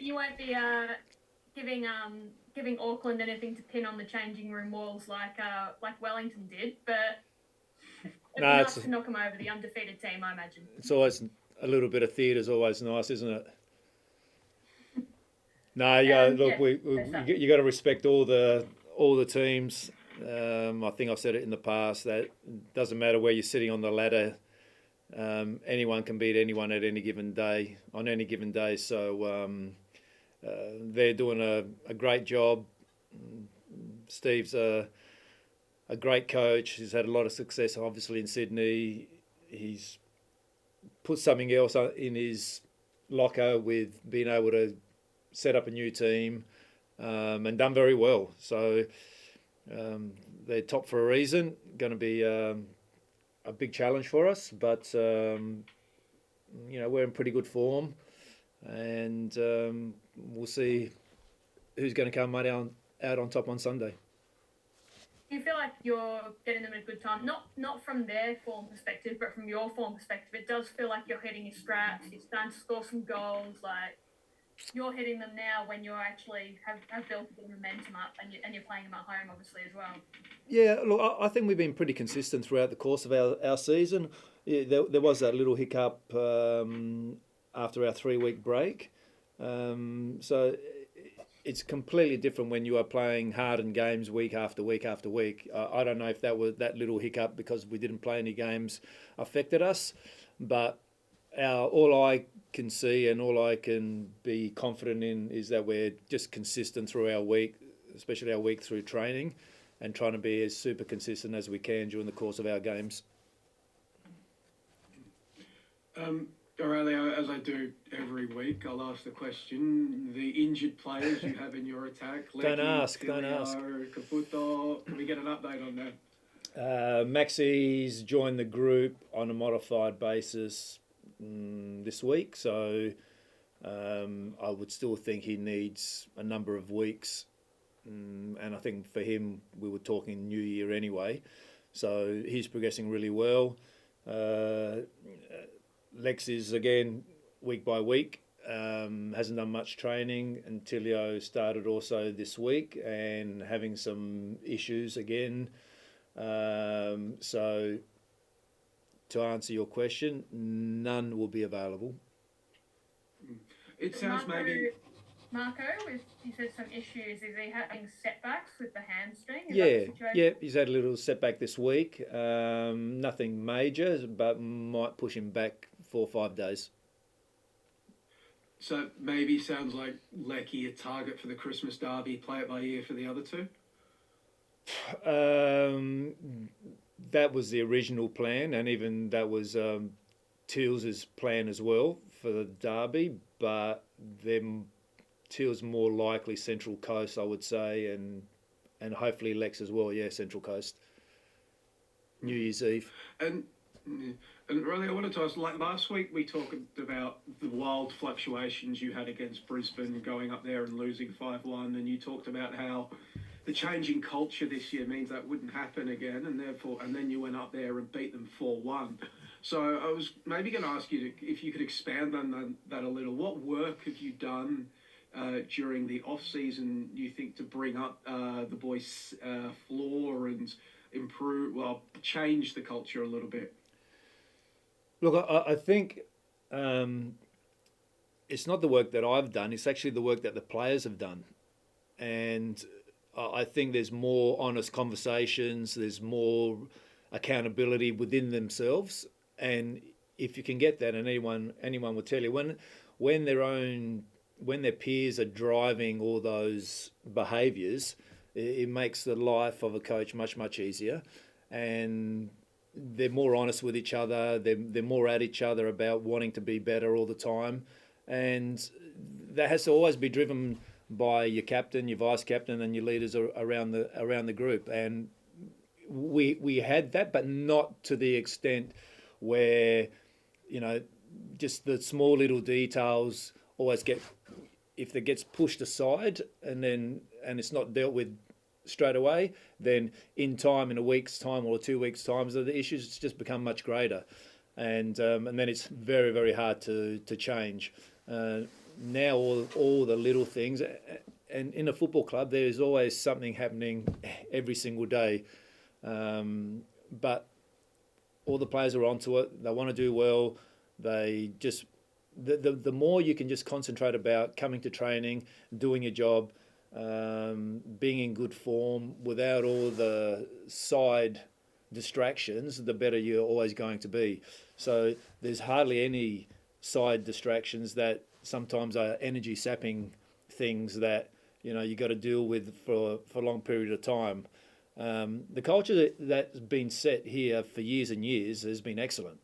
you won't be giving Auckland anything to pin on the changing room walls like Wellington did, but it'd be No, nice to knock them over, the undefeated team, I imagine. it's always a little bit of theatre's always nice, isn't it? No, look, Yeah, fair stuff. you got to respect all the teams. I think I've said it in the past that it doesn't matter where you're sitting on the ladder. Anyone can beat anyone at any given day on any given day. So they're doing a great job. Steve's a great coach. He's had a lot of success, obviously, in Sydney. He's put something else in his locker with being able to set up a new team and done very well. So they're top for a reason. Going to be a big challenge for us, but we're in pretty good form, and we'll see who's going to come out on top on Sunday. Do you feel like you're getting them at a good time? Not from their form perspective, but from your form perspective. It does feel like you're hitting your straps. You're starting to score some goals. Like you're hitting them now when you actually have built a bit of momentum up, and you're playing them at home, obviously as well. Yeah, look, I think we've been pretty consistent throughout the course of our season. Yeah, there was that little hiccup after our 3 week break. So it's completely different when you are playing hardened games week after week after week. I don't know if that little hiccup because we didn't play any games affected us, but all I can see and all I can be confident in is that we're just consistent through our week, especially our week through training, and trying to be as super consistent as we can during the course of our games. Aurelio, as I do every week, I'll ask the question: the injured players you have in your attack, Don't Lecky, ask. Caputo, can we get an update on that? Maxi's joined the group on a modified basis this week, so I would still think he needs a number of weeks. And I think for him, we were talking New Year anyway. So he's progressing really well. Lex is, again, week by week. Hasn't done much training. And Tilio started also this week and having some issues again. So to answer your question, none will be available. It sounds maybe... Marco, he said some issues. Is he having setbacks with the hamstring? Yeah, he's had a little setback this week. Nothing major, but might push him back 4 or 5 days. So maybe sounds like Lecky a target for the Christmas derby, play it by ear for the other two? That was the original plan, and even that was Teal's plan as well for the derby, but Teal's more likely Central Coast, I would say, and hopefully Lex as well. Yeah, Central Coast. New Year's Eve. And really, I wanted to ask. Like last week, we talked about the wild fluctuations you had against Brisbane, going up there and losing 5-1, and you talked about how the changing culture this year means that wouldn't happen again, and then you went up there and beat them 4-1. So I was maybe going to ask you if you could expand on that a little. What work have you done during the off season, you think, to bring up the boys' floor and change the culture a little bit? Look, I think it's not the work that I've done. It's actually the work that the players have done, and I think there's more honest conversations. There's more accountability within themselves, and if you can get that, and anyone will tell you when their peers are driving all those behaviours, it makes the life of a coach much easier, and they're more honest with each other. They're more at each other about wanting to be better all the time, and that has to always be driven by your captain, your vice captain, and your leaders around the group. And we had that, but not to the extent where just the small little details always if it gets pushed aside and it's not dealt with straight away, then in a week's time or 2 weeks' time, the issues just become much greater, and then it's very hard to change. now all the little things, and in a football club there's always something happening every single day, but all the players are onto it. They want to do well. They just the more you can just concentrate about coming to training, doing your job, being in good form without all the side distractions, the better you're always going to be. So there's hardly any side distractions that sometimes are energy sapping things that you got to deal with for a long period of time. The culture that's been set here for years and years has been excellent.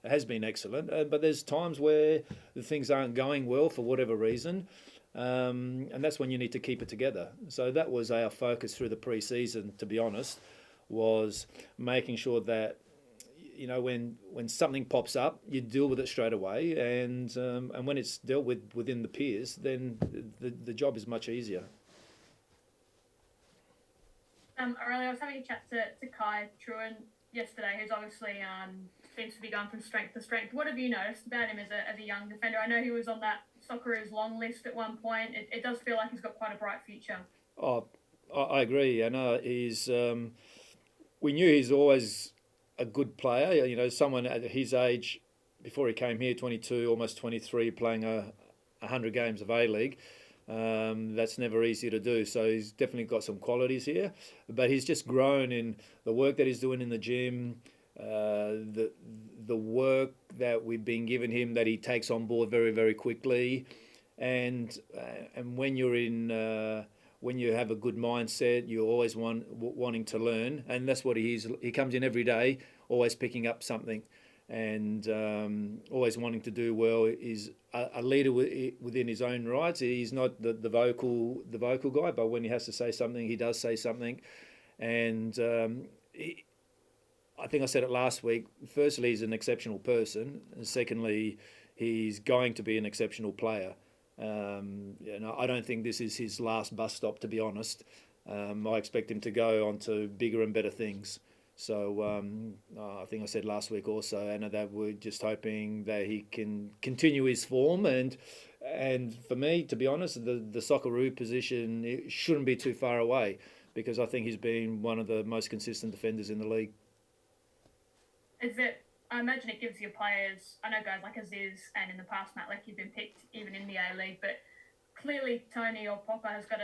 It has been excellent, but there's times where the things aren't going well for whatever reason, and that's when you need to keep it together. So that was our focus through the pre-season, to be honest, was making sure that when something pops up, you deal with it straight away, and when it's dealt with within the peers, then the job is much easier. Aurelio, I was having a chat to Kai Truan yesterday, who's obviously seems to be going from strength to strength. What have you noticed about him as a young defender? I know he was on that Socceroos long list at one point. It does feel like he's got quite a bright future. Oh, I agree. I know he's. We knew he's always a good player. Someone at his age, before he came here, 22, almost 23, playing 100 games of A-League. That's never easy to do. So he's definitely got some qualities here, but he's just grown in the work that he's doing in the gym, the work that we've been giving him that he takes on board very, very quickly, and when you're in. When you have a good mindset, you're always wanting to learn, and that's what he is. He comes in every day, always picking up something, and always wanting to do well. He's a leader within his own rights. He's not the vocal guy, but when he has to say something, he does say something. And I think I said it last week. Firstly, he's an exceptional person, and secondly, he's going to be an exceptional player. I don't think this is his last bus stop, to be honest. I expect him to go on to bigger and better things. So I think I said last week also, Anna, that we're just hoping that he can continue his form. And for me, to be honest, the Socceroo position, it shouldn't be too far away, because I think he's been one of the most consistent defenders in the league. I imagine it gives your players, I know guys like Aziz and in the past Matt Leckie have been picked even in the A-League, but clearly Tony or Popper has got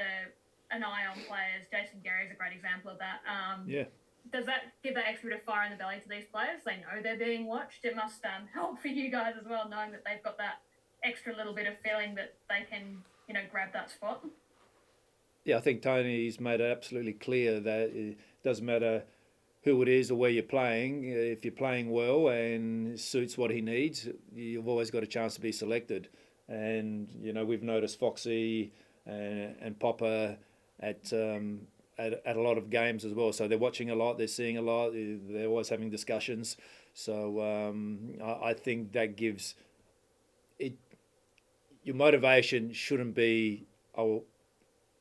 an eye on players. Jason Gary is a great example of that. Yeah. Does that give that extra bit of fire in the belly to these players? They know they're being watched. It must help for you guys as well, knowing that they've got that extra little bit of feeling that they can, grab that spot. Yeah, I think Tony's made it absolutely clear that it doesn't matter who it is or where you're playing. If you're playing well and suits what he needs, you've always got a chance to be selected. And we've noticed Foxy and Popper at a lot of games as well. So they're watching a lot, they're seeing a lot, they're always having discussions. So I think that gives it. Your motivation shouldn't be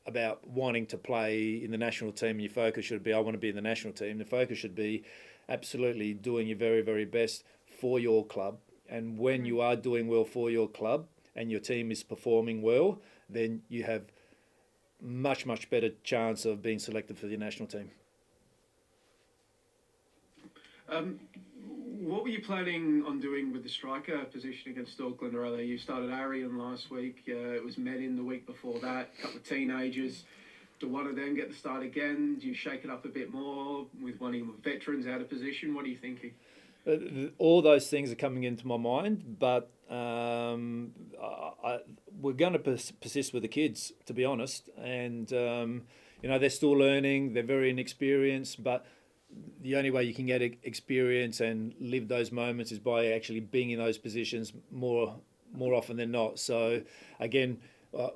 about wanting to play in the national team. Your focus should be, I want to be in the national team. The focus should be absolutely doing your very, very best for your club. And when you are doing well for your club and your team is performing well, then you have much, much better chance of being selected for the national team. What were you planning on doing with the striker position against Auckland? Or you started Arian last week. It was Medin the week before that. A couple of teenagers. Do one of them get the start again? Do you shake it up a bit more with one of your veterans out of position? What are you thinking? All those things are coming into my mind, but we're going to persist with the kids, to be honest. And they're still learning. They're very inexperienced, but the only way you can get experience and live those moments is by actually being in those positions more often than not. So again,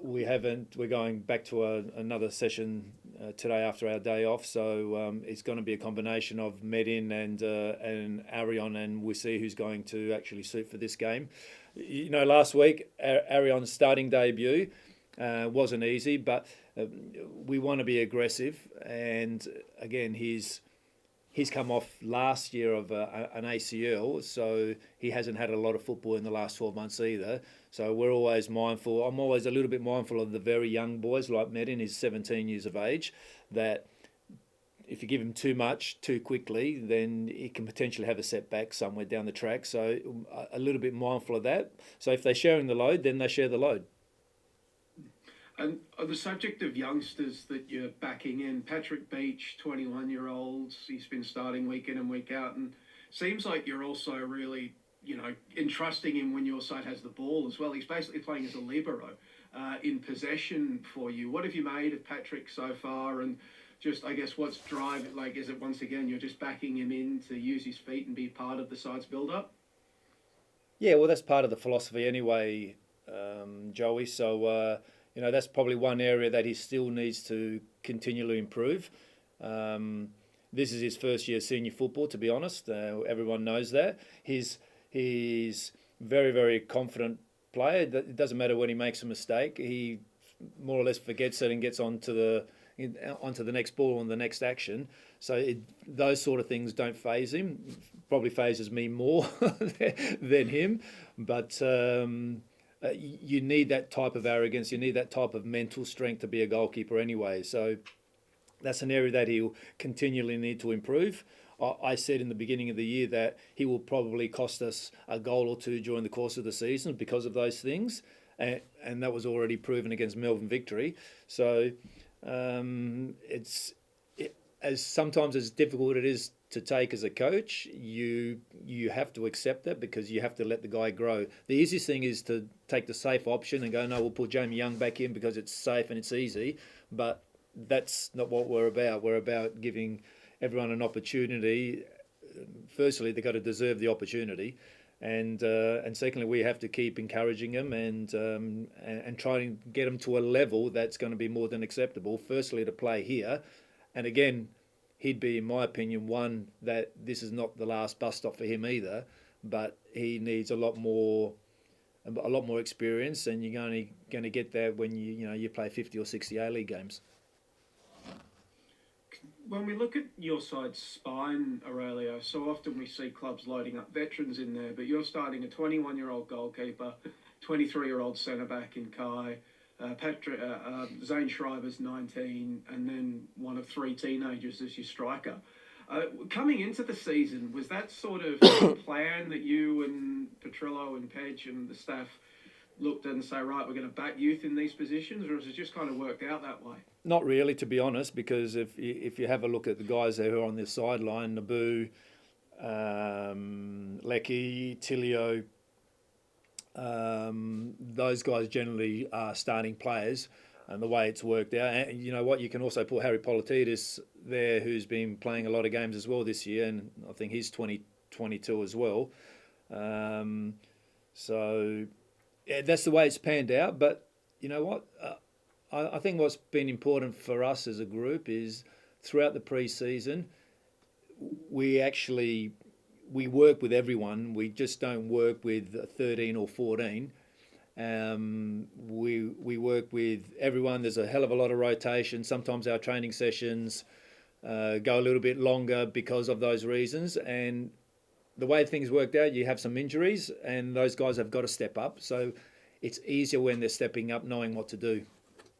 we're going back to another session today after our day off. So it's going to be a combination of Medin and Arion, and we see who's going to actually suit for this game. Last week Arion's starting debut wasn't easy, but we want to be aggressive. And again, he's he's come off last year of an ACL, so he hasn't had a lot of football in the last 12 months either. So we're always mindful. I'm always a little bit mindful of the very young boys like Medin, he's 17 years of age, that if you give him too much too quickly, then he can potentially have a setback somewhere down the track. So a little bit mindful of that. So if they're sharing the load, then they share the load. And on the subject of youngsters that you're backing in, Patrick Beach, 21-year-olds, he's been starting week in and week out, and seems like you're also really, entrusting him when your side has the ball as well. He's basically playing as a libero in possession for you. What have you made of Patrick so far? And just, I guess, what's driving, is it once again you're just backing him in to use his feet and be part of the side's build-up? Yeah, well, that's part of the philosophy anyway, Joey. So, that's probably one area that he still needs to continually improve. This is his first year senior football, to be honest. Everyone knows that. He's very, very confident player. It doesn't matter when he makes a mistake. He more or less forgets it and gets onto the next ball and the next action. So those sort of things don't faze him. Probably phases me more than him. But you need that type of arrogance. You need that type of mental strength to be a goalkeeper anyway. So that's an area that he'll continually need to improve. I said in the beginning of the year that he will probably cost us a goal or two during the course of the season because of those things. And that was already proven against Melbourne Victory. So sometimes as difficult it is to take as a coach, you have to accept that because you have to let the guy grow. The easiest thing is to take the safe option and go, no, we'll put Jamie Young back in because it's safe and it's easy. But that's not what we're about. We're about giving everyone an opportunity. Firstly, they've got to deserve the opportunity. And secondly, we have to keep encouraging them and try and get them to a level that's going to be more than acceptable. Firstly, to play here. And again, he'd be, in my opinion, one that this is not the last bus stop for him either, but he needs a lot more experience, and you're only going to get that when you play 50 or 60 A-League games. When we look at your side's spine, Aurelio, so often we see clubs loading up veterans in there, but you're starting a 21-year-old goalkeeper, 23-year-old centre-back in Kai, Zane Shriver's 19, and then one of three teenagers as your striker. Coming into the season, was that sort of plan that you and Petrillo and Pedge and the staff looked at and say, right, we're going to back youth in these positions, or has it just kind of worked out that way? Not really, to be honest, because if you have a look at the guys who are on the sideline, Naboo, Lecky, Tilio, those guys generally are starting players, and the way it's worked out. And you know what? You can also put Harry Politidis there, who's been playing a lot of games as well this year, and I think he's 22 as well. So yeah, that's the way it's panned out. But you know what? I think what's been important for us as a group is throughout the pre-season, we work with everyone. We just don't work with 13 or 14. We work with everyone. There's a hell of a lot of rotation. Sometimes our training sessions go a little bit longer because of those reasons. And the way things worked out, you have some injuries, and those guys have got to step up. So it's easier when they're stepping up, knowing what to do.